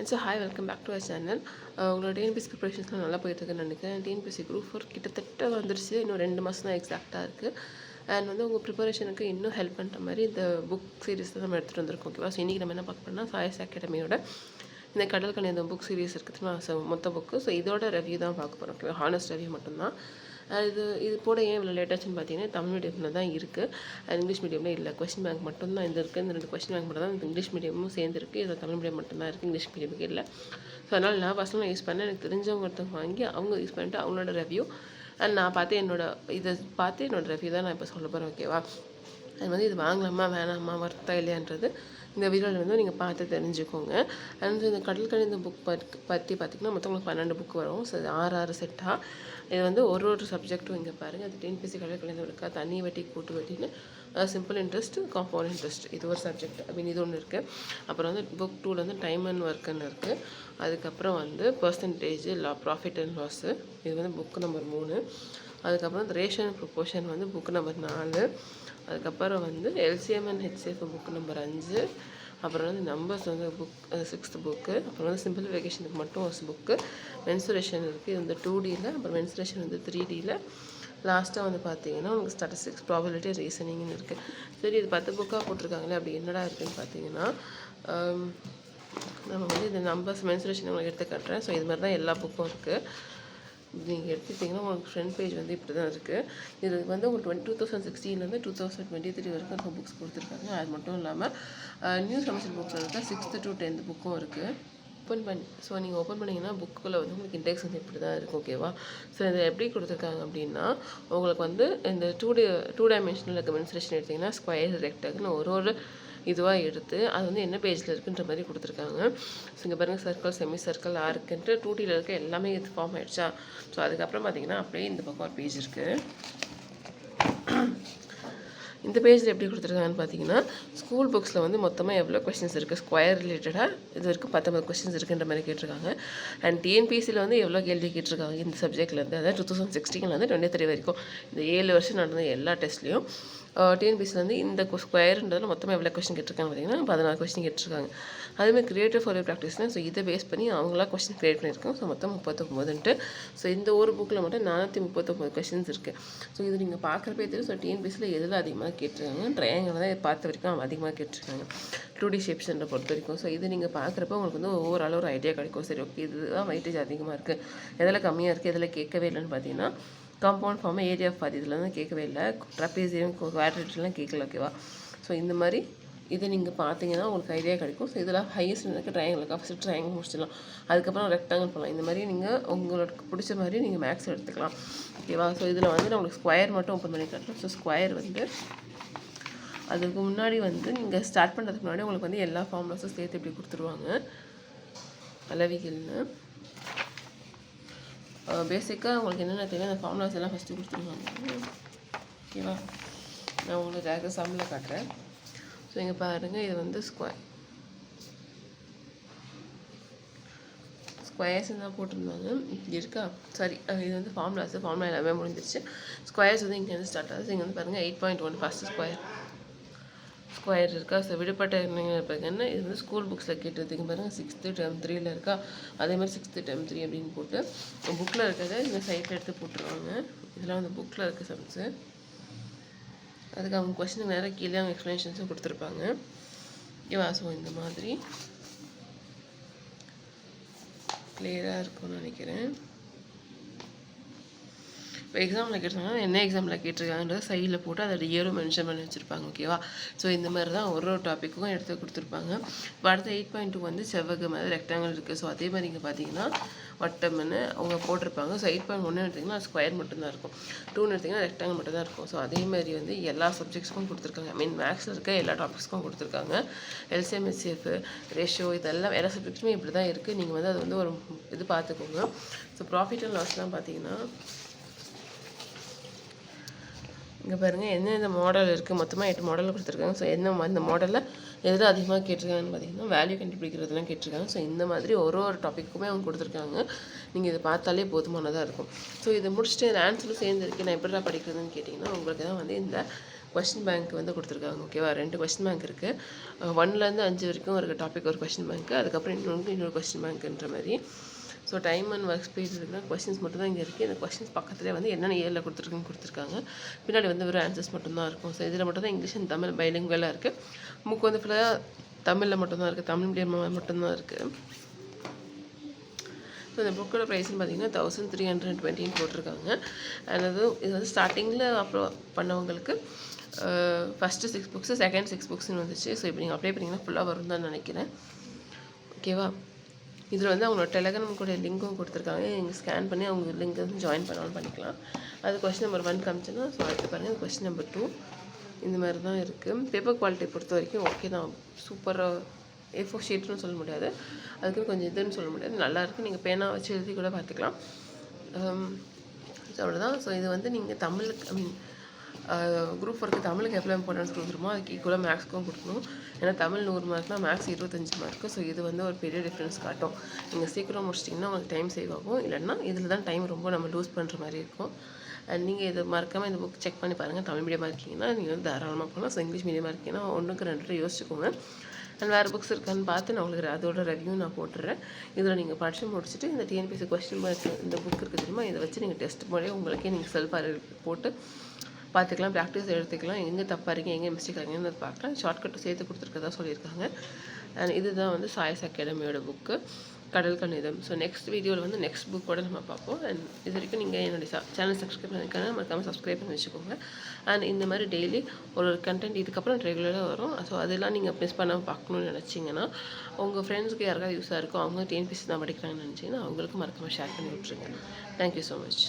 So hi welcome back to our channel. உங்களோட TNPSC ப்ரிப்பரேஷன்ஸ்லாம் நல்லா போயிட்டுருக்குன்னு நினைக்கிறேன். டிஎன்பிஎஸ்சி குரூப் 4 கிட்டத்தட்ட வந்துருச்சு. இன்னும் 2 மாதம் தான் எக்ஸாக்டாக இருக்குது. அண்ட் உங்கள் ப்ரிப்பரேஷனுக்கு இன்னும் ஹெல்ப் பண்ணுற மாதிரி இந்த புக் சீரிஸ் தான் நம்ம எடுத்துகிட்டு வந்திருக்கோம். ஓகேவா? ஸோ இன்றைக்கி நம்ம என்ன பார்க்க போறோம்னா சாய்ஸ் அகாடமியோட இந்த கடல் கணி அந்த புக் சீரிஸ் இருக்குதுன்னா மொத்த புக்கு. ஸோ இதோட ரிவ்யூ தான் பார்க்க போகிறோம். ஓகேவா? ஹானஸ்ட் ரிவ்யூ மட்டும்தான். இது போட ஏன் இவ்வளோ லேட்டாச்சுன்னு பார்த்தீங்கன்னா தமிழ் மீடியமில் தான் இருக்குது, இங்கிலீஷ் மீடியமில் இல்லை. கொஸ்டின் பேங்க் மட்டும்தான் இந்த இருக்குது. இந்த 2 கொஸ்டின் பேங்க் மட்டும் தான் இந்த இங்கிலீஷ் மீடியமும் சேர்ந்துருக்கு. இதில் தமிழ் மீடியம் மட்டும்தான் இருக்குது, இங்கிலீஷ் மீடியமுக்கு இல்லை. ஸோ அதனால் நான் பர்சனலாக யூஸ் பண்ணேன். எனக்கு தெரிஞ்சவங்க ஒருத்தவங்க வாங்கி அவங்க யூஸ் பண்ணிட்டு அவங்களோட ரிவ்யூ அண்ட் நான் பார்த்து என்னோடய ரிவ்யூ தான் நான் இப்போ சொல்ல போகிறேன். ஓகேவா? அது இது வாங்கலாமா வேணாமா வர்த்தா இல்லையான்றது இந்த வீடியோவில் நீங்கள் பார்த்து தெரிஞ்சுக்கோங்க. அண்ட் இந்த கடல் இந்த புக் பற்றி பார்த்திங்கன்னா மொத்தம் உங்களுக்கு 12 புக் வரும். ஸோ 6 செட்டாக இது ஒரு சப்ஜெக்ட்டும் இங்கே பாருங்கள். அது டிஎன்பிஎஸ்சி கடல் இருக்கா, தனி வட்டி கூட்டு வட்டின்னு சிம்பிள் இன்ட்ரெஸ்ட், காம்பவுண்ட் இன்ட்ரெஸ்ட், இது ஒரு சப்ஜெக்ட். இது ஒன்று இருக்குது. அப்புறம் புக் 2ல் டைம் அண்ட் ஒர்க்குன்னு இருக்குது. அதுக்கப்புறம் பர்சன்டேஜ் ப்ராஃபிட் அண்ட் லாஸு, இது புக் நம்பர் 3. அதுக்கப்புறம் ரேஷன் ப்ரொப்போர்ஷன் புக் நம்பர் 4. அதுக்கப்புறம் LCM and HCF book number 5. அப்புறம் நம்பர்ஸ் புக் 6th புக்கு. அப்புறம் சிம்பிளிஃபிகேஷனுக்கு மட்டும் ஒரு புக்கு. மென்சுரேஷன் இருக்குது, இது 2Dயில். அப்புறம் மென்சுரேஷன் 3Dயில். லாஸ்ட்டாக பார்த்தீங்கன்னா உங்களுக்கு ஸ்டாட்டிஸ்டிக்ஸ், ப்ராபபிலிட்டி, ரீசனிங்னு இருக்குது. சரி, இது 10 புக்காக போட்டிருக்காங்களே, அப்படி என்னடா இருக்குதுன்னு பார்த்தீங்கன்னா நம்ம இந்த நம்பர்ஸ் மென்சுரேஷன் உங்களுக்கு எடுத்து காட்டுறேன். ஸோ இது மாதிரி தான் எல்லா புக்கும் இருக்குது. நீங்கள் எடுத்துக்கிட்டிங்கன்னா உங்களுக்கு ஃப்ரண்ட் பேஜ் இப்படி தான் இருக்குது. இது உங்களுக்கு 2016 2023 வரைக்கும் புக்ஸ் கொடுத்துருக்காங்க. அது மட்டும் இல்லாமல் நியூ செமஸ்டர் புக்ஸில் இருக்க 6th to 10th புக்கும் இருக்குது. நீங்கள் ஓப்பன் பண்ணிங்கன்னா புக்குள்ளே உங்களுக்கு இண்டெக்ஸ் இப்படி தான் இருக்கும். ஓகேவா? ஸோ இதை எப்படி கொடுத்துருக்காங்க அப்படின்னா உங்களுக்கு இந்த 2 டைமென்ஷனல் இருக்க மென்சுரேஷன் எடுத்திங்கன்னா ஸ்கொயர், ரெக்டாங்கிள்னு ஒரு இதுவாக எடுத்து அது என்ன பேஜில் இருக்குன்ற மாதிரி கொடுத்துருக்காங்க. ஸோ இங்கே பாருங்கள், சர்க்கிள், செமி சர்க்கிள், ஆர்க்குன்ட்டு 2Dயில் இருக்க எல்லாமே இது ஃபார்ம் ஆகிடுச்சா. ஸோ அதுக்கப்புறம் பார்த்தீங்கன்னா அப்படியே இந்த பக்கம் ஒரு பேஜ் இருக்குது. இந்த பேஜில் எப்படி கொடுத்துருக்காங்கன்னு பார்த்தீங்கன்னா ஸ்கூல் புக்ஸில் மொத்தமாக எவ்வளோ கொஸ்டின்ஸ் இருக்குது, ஸ்கொயர் ரிலேட்டடாக இது வரைக்கும் 19 கொஸ்டின்ஸ் இருக்குன்ற மாதிரி கேட்டிருக்காங்க. அண்ட் டிஎன்பிஎஸ்சியில் எவ்வளோ கேள்வி கேட்டிருக்காங்க இந்த சப்ஜெக்ட்லேருந்து, அதாவது 2016 23 வரைக்கும் இந்த 7 வருஷம் நடந்த எல்லா டெஸ்ட்லேயும் டிஎன்பிஎஸ்சியில் இந்த ஸ்கொயர்ன்றதில் மொத்தமாக எவ்வளோ கொஸ்டின் கேட்டிருக்காங்க பார்த்தீங்கன்னா 14 கொஸ்டின் கேட்டிருக்காங்க. அதுமாதிரி கிரியேட்டிவ் ஃபார் ப்ராக்டிஸ்னால் ஸோ இதை பேஸ் பண்ணி அவங்களா கொஸ்டின் கிரியேட் பண்ணியிருக்கோம். ஸோ மொத்தம் 39ன்ட்டு. ஸோ இந்த ஒரு புக்கில் மட்டும் 439 கொஸ்டின்ஸ் இருக்குது. ஸோ இது நீங்கள் பார்க்குறப்பே தெரியும். ஸோ டிஎன்பிஎஸ்சியில் எதில் அதிகமாக கேட்டிருக்காங்க, ட்ரையாங்கிள் தான் பார்த்த வரைக்கும் அதிகமாக கேட்டிருக்காங்க, 2D ஷேப்ஸ்ன்ற பொறுத்த வரைக்கும். ஸோ இது நீங்கள் பார்க்குறப்ப உங்களுக்கு ஓவரால் ஒரு ஐடியா கிடைக்கும். சரி, ஓகே, இதுதான் வெயிட்டேஜ் அதிகமாக இருக்குது, எதில் கம்மியாக இருக்குது, எதில் கேட்கவே இல்லைன்னு பார்த்தீங்கன்னா காம்பவுண்ட் ஃபார்ம், ஏரியா ஆஃப் பாதி இதில் கேட்கவே இல்லை, ட்ரப்பீசியம், குவாட்ரேட்டர்லாம் கேட்கல. ஓகேவா? ஸோ இந்த மாதிரி இதை நீங்கள் பார்த்தீங்கன்னா உங்களுக்கு ஐடியா கிடைக்கும். ஸோ இதில் ஹையஸ்ட் இருக்குது ட்ரையாங்கிள், ஃபஸ்ட்டு ட்ரையாங்கிள் முடிச்சிடலாம், அதுக்கப்புறம் ரெக்டாங்கிள் போகலாம். இந்த மாதிரி நீங்கள் உங்களுக்கு பிடிச்ச மாதிரி நீங்கள் மேக்ஸ் எடுத்துக்கலாம். ஓகேவா? ஸோ இதில் நம்மளுக்கு ஸ்கொயர் மட்டும் ஓப்பன் பண்ணி காட்டுறோம். ஸோ ஸ்கொயர் அதுக்கு முன்னாடி நீங்கள் ஸ்டார்ட் பண்ணுறதுக்கு முன்னாடி உங்களுக்கு எல்லா ஃபார்முலாஸும் சேர்த்து இப்படி கொடுத்துருவாங்க. அளவிகள்னு பேசிக்காக உங்களுக்கு என்னென்ன தேவை அந்த ஃபார்முலாஸ் எல்லாம் ஃபஸ்ட்டு கொடுத்துருவாங்க. ஓகேவா? நான் உங்களுக்கு சம்மில் காட்டுறேன். ஸோ இங்கே பாருங்கள், இது ஸ்கொயர்ஸ் தான் போட்டிருந்தாங்க. இப்படி இருக்கா? சரி, இது ஃபார்முலா எல்லாமே முடிஞ்சிருச்சு. ஸ்கொயர்ஸ் இங்கேருந்து ஸ்டார்ட் ஆகுது. இங்கே பாருங்கள் 8.1 ஃபஸ்ட்டு ஸ்கொயர் இருக்கா. ஸோ விடுபட்ட பார்த்தீங்கன்னா இது ஸ்கூல் புக்ஸில் கேட்டுருந்தீங்க பாருங்கள், 6th term 3ல் இருக்கா. அதேமாதிரி 6th term 3 அப்படின்னு போட்டு புக்கில் இருக்கிறத இந்த சைட்டில் எடுத்து போட்டுருவாங்க. இதெல்லாம் புக்கில் இருக்க சம்ஸு. அதுக்கு அவங்க கொஸ்டினுக்கு நேரம் கீழே அவங்க எக்ஸ்ப்ளனேஷன்ஸும் கொடுத்துருப்பாங்க. ஓகேவா? ஸோ இந்த மாதிரி கிளியராக இருக்கும்னு நினைக்கிறேன். இப்போ எக்ஸாமில் கேட்டிருக்காங்கன்னா என்ன எக்ஸாமில் கேட்டிருக்காங்கன்றத சைடில் போட்டு அதோட இயரும் மென்ஷன் பண்ணி வச்சுருப்பாங்க. ஓகேவா? ஸோ இந்த மாதிரி தான் ஒரு டாப்பிக்கும் எடுத்து கொடுத்துருப்பாங்க. இப்போ அடுத்த 8.2 செவ்வகம், அது ரெக்டாங்கிள் இருக்குது. ஸோ அதே மாதிரி இங்கே பார்த்தீங்கன்னா வட்டம்னு அவங்க போட்டிருப்பாங்க. ஸோ 8.1 எடுத்திங்கன்னா ஸ்கொயர் மட்டும்தான் இருக்கும், 2ன்னு எடுத்திங்கன்னா ரெக்டாங்கிள் மட்டும் தான் இருக்கும். ஸோ அதேமாதிரி எல்லா சப்ஜெக்ட்ஸ்க்கும் கொடுத்துருக்காங்க. மேக்ஸில் இருக்க எல்லா டாபிக்ஸ்க்கும் கொடுத்துருக்காங்க. எல்சிஎம், ஹெச்சிஎஃப், ரேஷியோ, இதெல்லாம் எல்லா சப்ஜெக்ட்ஸுமே இப்படி தான் இருக்குது. நீங்கள் அது ஒரு இது பார்த்துக்கோங்க. ஸோ ப்ராஃபிட் அண்ட் லாஸ்லாம் பார்த்தீங்கன்னா இங்கே பாருங்கள் என்னென்ன மாடல் இருக்குது. மொத்தமாக 8 மாடல் கொடுத்துருக்காங்க. ஸோ இந்த மாடலில் எதில் அதிகமாக கேட்டிருக்காங்கன்னு பார்த்தீங்கன்னா வேல்யூ கண்டுபிடிக்கிறதுலாம் கேட்டிருக்காங்க. ஸோ இந்த மாதிரி ஒரு டாப்பிக்குமே அவங்க கொடுத்துருக்காங்க. நீங்கள் இதை பார்த்தாலே போதுமானதாக இருக்கும். ஸோ இதை முடிச்சுட்டு ஆன்சரும் சேர்ந்துருக்கு, நான் எப்படிடா படிக்கிறதுன்னு கேட்டிங்கன்னா உங்களுக்கு தான் இந்த கொஸ்டின் பேங்க் வந்து கொடுத்துருக்காங்க. ஓகேவா, 2 கொஸ்டின் பேங்க் இருக்குது. 1லேருந்து 5 வரைக்கும் இருக்க டாபிக் ஒரு கொஸ்டின் பேங்க்கு, அதுக்கப்புறம் இன்னொரு கொஸ்டின் பேங்க்குன்ற மாதிரி. So time and work space இருக்குன்னா கொஸ்டின்ஸ் மட்டும் தான் இங்கே இருக்குது. இந்த கொஸ்டின்ஸ் பக்கத்துலேயே வந்து என்னென்ன இயரில் கொடுத்துருக்காங்க. பின்னாடி வந்து வெறும் ஆன்சர்ஸ் மட்டும்தான் இருக்கும். ஸோ இதில் மட்டும் தான் இங்கிலீஷ் அண்ட் தமிழ் பைலிங்குவலாக இருக்குது. புக் வந்து ஃபுல்லாக தமிழில் மட்டும்தான் இருக்குது, தமிழ் மீடியம் மட்டும்தான் இருக்குது. ஸோ இந்த புக்கோட ப்ரைஸ்ன்னு பார்த்தீங்கன்னா 1320 போட்டிருக்காங்க. அண்ட் இது வந்து ஸ்டார்டிங்கில் அப்லோட் பண்ணவங்களுக்கு ஃபஸ்ட்டு 6 புக்ஸு, செகண்ட் 6 புக்ஸ்னு வந்துச்சு. ஸோ இப்போ நீங்கள் அப்ளை பண்ணிங்கன்னா ஃபுல்லாக வரும் தான் நினைக்கிறேன். ஓகேவா, இதில் வந்து அவங்களோட டெலகிராம் கூட லிங்க்கும் கொடுத்துருக்காங்க. நீங்கள் ஸ்கேன் பண்ணி அவங்க லிங்க் வந்து ஜாயின் பண்ணாலும் பண்ணிக்கலாம். அது கொஸ்டின் நம்பர் 1 காமிச்சுன்னா, ஸோ அடுத்து பாருங்கள் கொஸ்டின் நம்பர் 2 இந்த மாதிரி தான் இருக்குது. பேப்பர் குவாலிட்டி பொறுத்த வரைக்கும் ஓகே தான், சூப்பராக A4 ஷீட்னு சொல்ல முடியாது, அதுக்குன்னு கொஞ்சம் இதுன்னு சொல்ல முடியாது, நல்லாயிருக்கு. நீங்கள் பேனா வச்சு எழுதி கூட பார்த்துக்கலாம். அவ்வளோதான். ஸோ இது வந்து நீங்கள் தமிழுக்கு குரூப் ஒர்க்கு தமிழுக்கு எவ்வளோ இம்பார்ட்டன்ஸ் கொடுக்குறோமோ அதுக்கு ஈக்குவலாக மேக்ஸ்க்கும் கொடுக்கணும். ஏன்னா தமிழ் 100 மார்க்னா மேக்ஸ் 25 மார்க்கு. ஸோ இது வந்து ஒரு பெரிய டிஃப்ரென்ஸ் காட்டும். நீங்கள் சீக்கிரம் முடிச்சிட்டிங்கன்னா உங்களுக்கு டைம் சேவ் ஆகும். இல்லைன்னா இதில் தான் டைம் ரொம்ப நம்ம லூஸ் பண்ணுற மாதிரி இருக்கும். அண்ட் நீங்கள் இது மறக்காமல் இந்த புக் செக் பண்ணி பாருங்கள். தமிழ் மீடியமாக இருக்கீங்கன்னா நீங்கள் வந்து தாராளமாக போகலாம். ஸோ இங்கிலீஷ் மீடியமாக இருக்கீங்கன்னா 1க்கு 2 யோசிச்சுக்கோங்க. அண்ட் வேறு புக்ஸ் இருக்கான்னு பார்த்து நான் உங்களுக்கு அதோட ரிவ்யூ நான் போட்டுறேன். இதில் நீங்கள் படித்து முடிச்சுட்டு இந்த டிஎன்பிஎஸ்சி கொஸ்டின் பேங்க் இந்த புக் இருக்குது தெரியுமா, இதை வச்சு நீங்கள் டெஸ்ட் போலே உங்களுக்கே நீங்கள் செல்ஃப் போட்டு பார்த்துக்கலாம், ப்ராக்டிஸ் எடுத்துக்கலாம். எங்கே தப்பாக இருக்கீங்க, எங்கே மிஸ்டேக் ஆகிங்கன்னு பார்க்கலாம். ஷார்ட்கட்டு சேர்த்து கொடுத்துருக்கதா சொல்லியிருக்காங்க. அண்ட் இதுதான் வந்து சாய்ஸ் அகாடமியோட புக்கு, கடல் கணிதம். ஸோ நெக்ஸ்ட் வீடியோவில் வந்து நெக்ஸ்ட் புக்கோட நம்ம பார்ப்போம். அண்ட் இது வரைக்கும் நீங்கள் என்னுடைய சேனல் சப்ஸ்கிரைப் பண்ணியிருக்காங்க, மறக்காமல் சப்ஸ்கிரைப் பண்ணி வச்சுக்கோங்க. அண்ட் இந்த மாதிரி டெய்லி ஒரு கண்டென்ட் இதுக்கப்புறம் ரெகுலராக வரும். ஸோ அதெல்லாம் நீங்கள் மிஸ் பண்ணாமல் பார்க்கணுன்னு நினச்சிங்கன்னா, உங்கள் ஃப்ரெண்ட்ஸுக்கு யாருக்காவது யூஸாக இருக்கும், அவங்க டிஎன்பிஎஸ்சி தான் படிக்கிறாங்கன்னு நினச்சிங்கன்னா அவங்களுக்கு மறக்காமல் ஷேர் பண்ணி விட்ருங்க. Thank you so much.